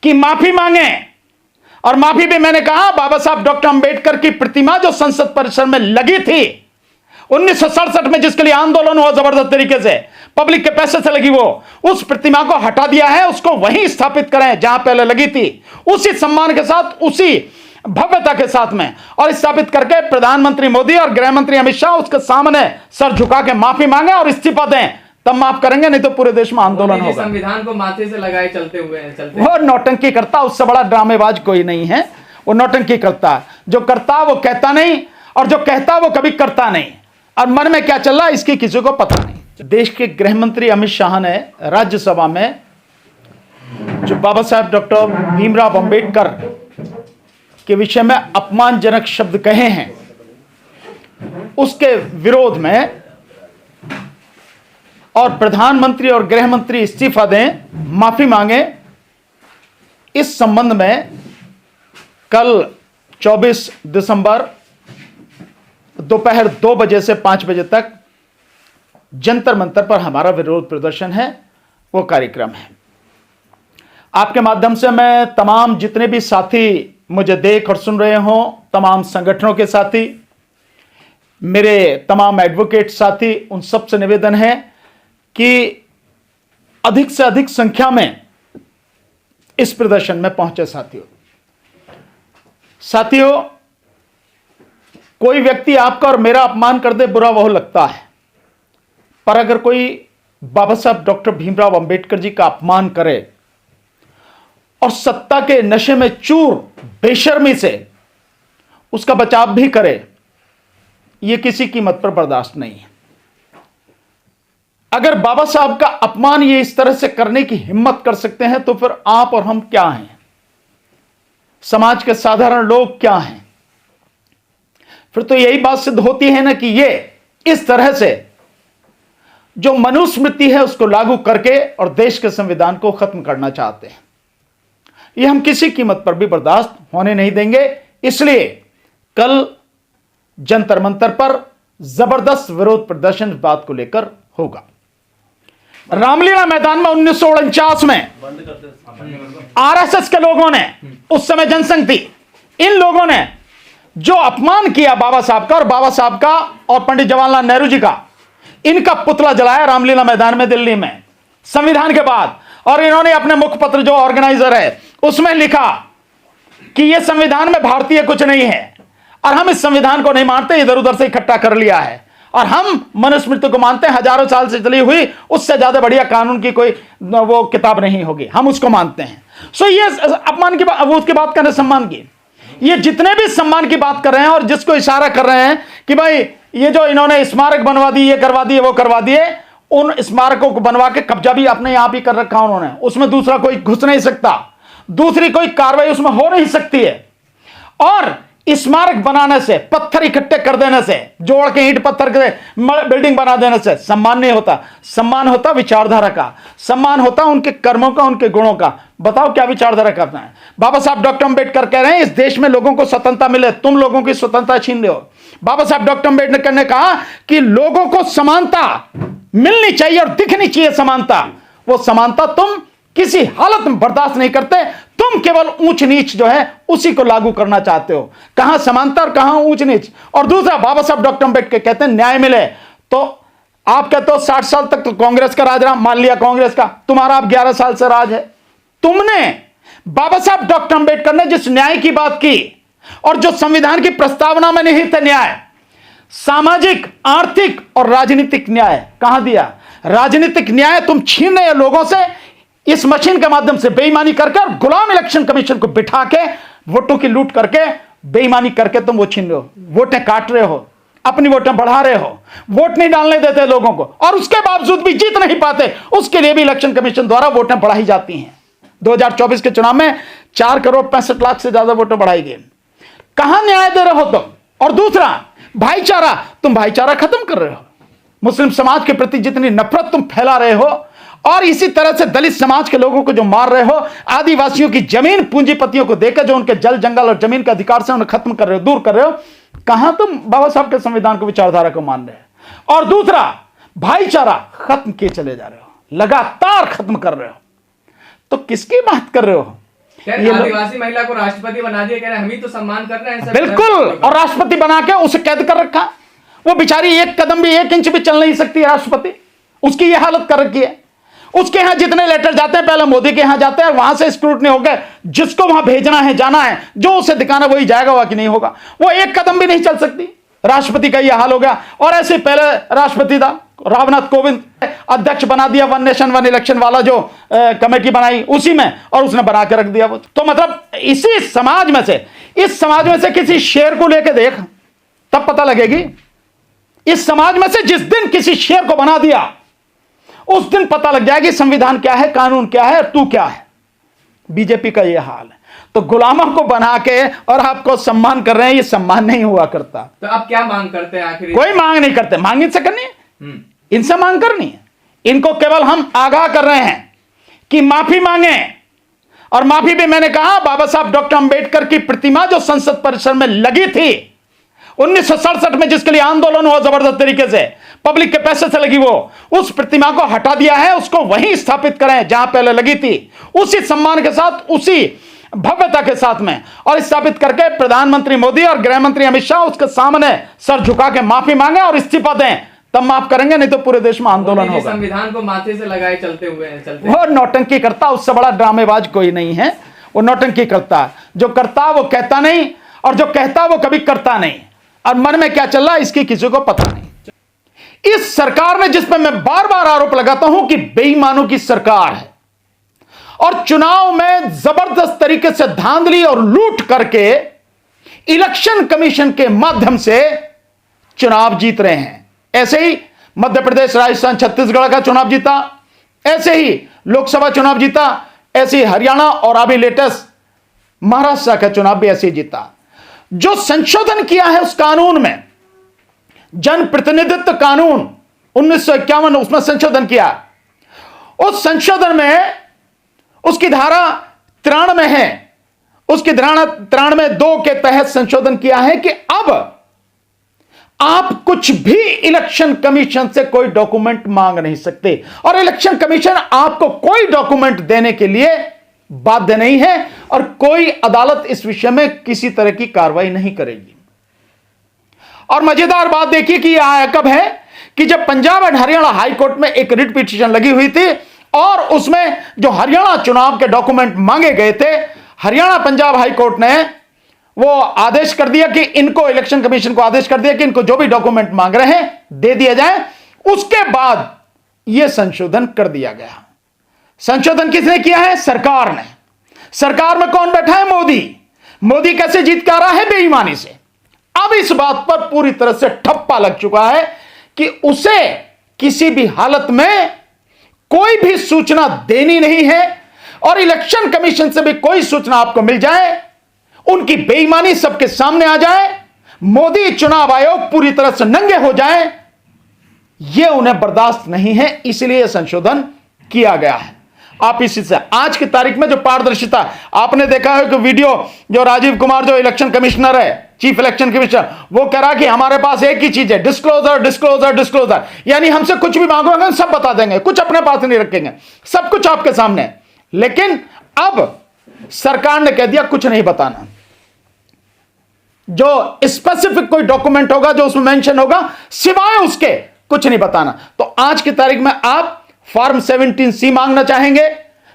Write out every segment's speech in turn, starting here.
कि माफी मांगे। और माफी भी मैंने कहा, बाबा साहब डॉक्टर अंबेडकर की प्रतिमा जो संसद परिसर में लगी थी 1967 में, जिसके लिए आंदोलन हुआ जबरदस्त तरीके से, पब्लिक के पैसे से लगी, वो उस प्रतिमा को हटा दिया है, उसको वहीं स्थापित करें जहां पहले लगी थी, उसी सम्मान के साथ, उसी भव्यता के साथ में, और स्थापित करके प्रधानमंत्री मोदी और गृह मंत्री अमित शाह उसके सामने सर झुका के माफी मांगे और इस्तीफा दें, तब माफ करेंगे, नहीं तो पूरे देश में आंदोलन होगा। संविधान को माथे से लगाए चलते हुए वो नौटंकी करता, उससे बड़ा ड्रामेबाज कोई नहीं है। वो नौटंकी करता, जो करता वो कहता नहीं, और जो कहता वो कभी करता नहीं, और मन में क्या चल रहा है इसकी किसी को पता नहीं। देश के गृह मंत्री अमित शाह ने राज्यसभा में जो बाबा साहब डॉक्टर भीमराव अंबेडकर के विषय में अपमानजनक शब्द कहे हैं, उसके विरोध में और प्रधानमंत्री और गृह मंत्री इस्तीफा दें, माफी मांगे, इस संबंध में कल 24 दिसंबर दोपहर 2 बजे से 5 बजे तक जंतर मंतर पर हमारा विरोध प्रदर्शन है, वो कार्यक्रम है। आपके माध्यम से मैं तमाम जितने भी साथी मुझे देख और सुन रहे हों, तमाम संगठनों के साथी, मेरे तमाम एडवोकेट साथी, उन सबसे निवेदन है कि अधिक से अधिक संख्या में इस प्रदर्शन में पहुंचे। साथियों, कोई व्यक्ति आपका और मेरा अपमान कर दे, बुरा वह लगता है, पर अगर कोई बाबा साहब डॉक्टर भीमराव अंबेडकर जी का अपमान करे और सत्ता के नशे में चूर बेशर्मी से उसका बचाव भी करे, यह किसी कीमत पर बर्दाश्त नहीं है। अगर बाबा साहब का अपमान ये इस तरह से करने की हिम्मत कर सकते हैं, तो फिर आप और हम क्या हैं? समाज के साधारण लोग क्या हैं? फिर तो यही बात सिद्ध होती है ना कि ये इस तरह से जो मनुस्मृति है उसको लागू करके और देश के संविधान को खत्म करना चाहते हैं। ये हम किसी कीमत पर भी बर्दाश्त होने नहीं देंगे। इसलिए कल जंतर मंतर पर जबरदस्त विरोध प्रदर्शन इस बात को लेकर होगा। रामलीला मैदान में 1949 में आरएसएस के लोगों ने, उस समय जनसंघ थी, इन लोगों ने जो अपमान किया बाबा साहब का और बाबा साहब का और पंडित जवाहरलाल नेहरू जी का, इनका पुतला जलाया रामलीला मैदान में दिल्ली में संविधान के बाद। और इन्होंने अपने मुखपत्र जो ऑर्गेनाइजर है उसमें लिखा कि यह संविधान में भारतीय कुछ नहीं है और हम इस संविधान को नहीं मानते, इधर उधर से इकट्ठा कर लिया है, और हम मनुस्मृति को मानते हैं, हजारों साल से चली हुई, उससे ज्यादा बढ़िया कानून की कोई वो किताब नहीं होगी, हम उसको मानते हैं। सो ये अपमान की बात, वो उसकी बात करने सम्मान की, ये जितने भी सम्मान की बात कर रहे हैं और जिसको इशारा कर रहे हैं कि भाई ये जो इन्होंने स्मारक बनवा दी, ये करवा दिए, वो करवा दिए, उन स्मारकों को बनवा के कब्जा भी अपने यहां भी कर रखा उन्होंने, उसमें दूसरा कोई घुस नहीं सकता, दूसरी कोई कार्रवाई उसमें हो नहीं सकती है। और स्मारक बनाने से, पत्थर इकट्ठे कर देने से, जोड़ के ईंट पत्थर के बिल्डिंग बना देने से सम्मान नहीं होता। सम्मान होता विचारधारा का, सम्मान होता उनके कर्मों का, उनके गुणों का। बताओ क्या विचारधारा करना है। बाबा साहब डॉक्टर अंबेडकर कह रहे हैं इस देश में लोगों को स्वतंत्रता मिले, तुम लोगों की स्वतंत्रता छीन रहे हो। बाबा साहब डॉक्टर अंबेडकर ने कहा कि लोगों को समानता मिलनी चाहिए और दिखनी चाहिए समानता। वो समानता तुम किसी हालत में बर्दाश्त नहीं करते, तुम केवल ऊंच नीच जो है उसी को लागू करना चाहते हो। कहां समानता और कहां ऊंच नीच। और दूसरा, बाबा साहब डॉक्टर अंबेडकर कहते हैं न्याय मिले, तो आप कहते हो 60 साल तक तो कांग्रेस का राज रहा, मान लिया कांग्रेस का, तुम्हारा अब 11 साल से राज है। तुमने, बाबा साहब डॉक्टर अंबेडकर ने जिस न्याय की बात की और जो संविधान की प्रस्तावना में निहित है न्याय, सामाजिक, आर्थिक और राजनीतिक न्याय, कहां दिया? राजनीतिक न्याय तुम छीन रहे हो लोगों से, इस मशीन के माध्यम से बेईमानी करके और गुलाम इलेक्शन कमीशन को बिठा के वोटों की लूट करके, बेईमानी करके तुम वो छीन रहे हो, वोटें काट रहे हो, अपनी वोटें बढ़ा रहे हो, वोट नहीं डालने देते लोगों को, और उसके बावजूद भी जीत नहीं पाते, उसके लिए भी इलेक्शन कमीशन द्वारा वोटें बढ़ाई जाती हैं। 2024 के चुनाव में 4,65,00,000 से ज्यादा वोटें बढ़ाई गई। कहां न्याय दे रहे हो तुम? और दूसरा, भाईचारा, तुम भाईचारा खत्म कर रहे हो। मुस्लिम समाज के प्रति जितनी नफरत तुम फैला रहे हो, और इसी तरह से दलित समाज के लोगों को जो मार रहे हो, आदिवासियों की जमीन पूंजीपतियों को देकर जो उनके जल जंगल और जमीन के अधिकार से उन्हें खत्म कर रहे हो, दूर कर रहे हो, कहां तुम बाबा साहब के संविधान को, विचारधारा को मान रहे हो? और दूसरा, भाईचारा खत्म किए चले जा रहे हो, लगातार खत्म कर रहे हो। तो किसकी बात कर रहे हो? कह रहे आदिवासी महिला को राष्ट्रपति बना दिया, कह रहे हम ही तो सम्मान कर रहे हैं सब। बिल्कुल, और राष्ट्रपति बना के उसे कैद कर रखा। वो बेचारी एक कदम भी, 1 इंच भी चल नहीं सकती राष्ट्रपति, उसकी ये हालत कर रखी है। उसके यहां जितने लेटर जाते हैं पहले मोदी के यहां जाते हैं, वहां से स्क्रूटनी हो गए, जिसको वहां भेजना है जाना है, जो उसे दिखाना वही जाएगा, वह कि नहीं होगा। वो एक कदम भी नहीं चल सकती, राष्ट्रपति का यह हाल हो गया। और ऐसे पहले राष्ट्रपति था रामनाथ कोविंद, अध्यक्ष बना दिया वन नेशन वन इलेक्शन वाला जो कमेटी बनाई उसी में, और उसने बना के रख दिया वो। तो मतलब इसी समाज में से, इस समाज में से किसी शेर को लेके देख, तब पता लगेगी। इस समाज में से जिस दिन किसी शेर को बना दिया, उस दिन पता लग जाएगी संविधान क्या है, कानून क्या है, तू क्या है। बीजेपी का यह हाल है। तो गुलामों को बना के और आपको सम्मान कर रहे हैं, ये सम्मान नहीं हुआ करता। तो आप क्या मांग करते हैं आखिर? कोई मांग नहीं करते, मांग इनसे करनी है, इनसे मांग करनी है। इनको केवल हम आगाह कर रहे हैं कि माफी मांगे। और माफी भी मैंने कहा, बाबा साहब डॉक्टर अंबेडकर की प्रतिमा जो संसद परिसर में लगी थी 1967 में, जिसके लिए आंदोलन हुआ जबरदस्त तरीके से, पब्लिक के पैसे से लगी, वो उस प्रतिमा को हटा दिया है, उसको वहीं स्थापित करें जहां पहले लगी थी, उसी सम्मान के साथ, उसी भव्यता के साथ में, और स्थापित करके प्रधानमंत्री मोदी और गृह मंत्री अमित शाह उसके सामने सर झुका के माफी मांगे और इस्तीफा दें, तब माफ करेंगे, नहीं तो पूरे देश में आंदोलन होगा। संविधान को माथे से लगाए चलते हुए हैं, वो नौटंकी करता, उससे बड़ा ड्रामेबाज कोई नहीं है। वो नौटंकी करता, जो करता वो कहता नहीं, और जो कहता वो कभी करता नहीं, और मन में क्या चल रहा है इसकी किसी को पता नहीं। इस सरकार ने, जिस पर मैं बार बार आरोप लगाता हूं कि बेईमानों की सरकार है, और चुनाव में जबरदस्त तरीके से धांधली और लूट करके इलेक्शन कमीशन के माध्यम से चुनाव जीत रहे हैं। ऐसे ही मध्य प्रदेश, राजस्थान, छत्तीसगढ़ का चुनाव जीता, ऐसे ही लोकसभा चुनाव जीता, ऐसे ही हरियाणा, और अभी लेटेस्ट महाराष्ट्र का चुनाव भी ऐसे ही जीता। जो संशोधन किया है उस कानून में, जन प्रतिनिधित्व कानून 1951, उसमें संशोधन किया। उस संशोधन में उसकी धारा 93 है, उसकी धारा 93(2) के तहत संशोधन किया है कि अब आप कुछ भी इलेक्शन कमीशन से कोई डॉक्यूमेंट मांग नहीं सकते, और इलेक्शन कमीशन आपको कोई डॉक्यूमेंट देने के लिए बाध्य नहीं है, और कोई अदालत इस विषय में किसी तरह की कार्रवाई नहीं करेगी। और मजेदार बात देखिए कि यह आया कब है कि जब Punjab and Haryana high court में एक रिट पिटीशन लगी हुई थी, और उसमें जो हरियाणा चुनाव के डॉक्यूमेंट मांगे गए थे, हरियाणा पंजाब हाई कोर्ट ने वो आदेश कर दिया कि इनको, इलेक्शन कमीशन को आदेश कर दिया कि इनको जो भी डॉक्यूमेंट मांग रहे हैं दे दिया जाए। उसके बाद यह संशोधन कर दिया गया। संशोधन किसने किया है? सरकार ने। सरकार में कौन बैठा है? मोदी। मोदी कैसे जीत के आ रहा है? बेईमानी से। अब इस बात पर पूरी तरह से ठप्पा लग चुका है कि उसे किसी भी हालत में कोई भी सूचना देनी नहीं है, और इलेक्शन कमीशन से भी कोई सूचना आपको मिल जाए, उनकी बेईमानी सबके सामने आ जाए, मोदी चुनाव आयोग पूरी तरह से नंगे हो जाए, यह उन्हें बर्दाश्त नहीं है। इसलिए संशोधन किया गया है। आप इसी से आज की तारीख में जो पारदर्शिता, आपने देखा है कि वीडियो जो राजीव कुमार जो इलेक्शन कमिश्नर है, चीफ इलेक्शन कमिश्नर, वो कह रहा कि हमारे पास एक ही चीज है, डिस्क्लोजर डिस्क्लोजर डिस्क्लोजर, यानी हमसे कुछ भी मांगोगे हम सब बता देंगे, कुछ अपने पास नहीं रखेंगे, सब कुछ आपके सामने। लेकिन अब सरकार ने कह दिया कुछ नहीं बताना, जो स्पेसिफिक कोई डॉक्यूमेंट होगा जो उसमें मेंशन होगा, सिवाय उसके कुछ नहीं बताना। तो आज की तारीख में आप फॉर्म 17C मांगना चाहेंगे,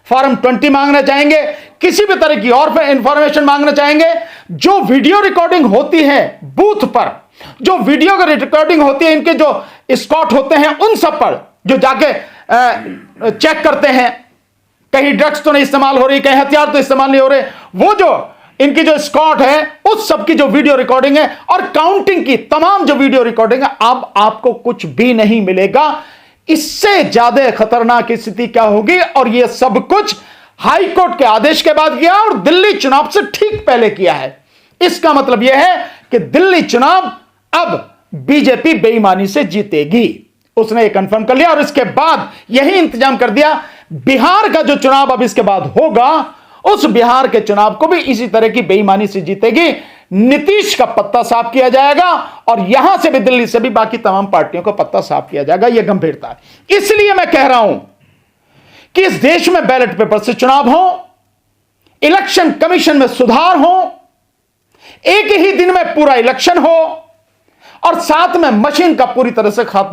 फॉर्म 20 मांगना चाहेंगे, किसी भी तरह की और इंफॉर्मेशन मांगना चाहेंगे, जो वीडियो रिकॉर्डिंग होती है बूथ पर, जो वीडियो रिकॉर्डिंग होती है, इनके जो स्कॉट होते हैं उन सब पर जो जाके चेक करते हैं कहीं ड्रग्स तो नहीं इस्तेमाल हो रही, कहीं हथियार तो इस्तेमाल नहीं हो रहे, वो जो इनकी जो स्कॉट है उस सब की जो वीडियो रिकॉर्डिंग है और काउंटिंग की तमाम जो वीडियो रिकॉर्डिंग है, अब आपको कुछ भी नहीं मिलेगा। इससे ज्यादा खतरनाक स्थिति क्या होगी? और यह सब कुछ हाई कोर्ट के आदेश के बाद किया और दिल्ली चुनाव से ठीक पहले किया है। इसका मतलब यह है कि दिल्ली चुनाव अब बीजेपी बेईमानी से जीतेगी, उसने यह कंफर्म कर लिया। और इसके बाद यही इंतजाम कर दिया, बिहार का जो चुनाव अब इसके बाद होगा, उस बिहार के चुनाव को भी इसी तरह की बेईमानी से जीतेगी। नीतीश का पत्ता साफ किया जाएगा और यहां से भी, दिल्ली से भी बाकी तमाम पार्टियों का पत्ता साफ किया जाएगा। यह गंभीरता है। इसलिए मैं कह रहा हूं कि इस देश में बैलेट पेपर से चुनाव हो, इलेक्शन कमीशन में सुधार हो, एक ही दिन में पूरा इलेक्शन हो और साथ में मशीन का पूरी तरह से खात्मा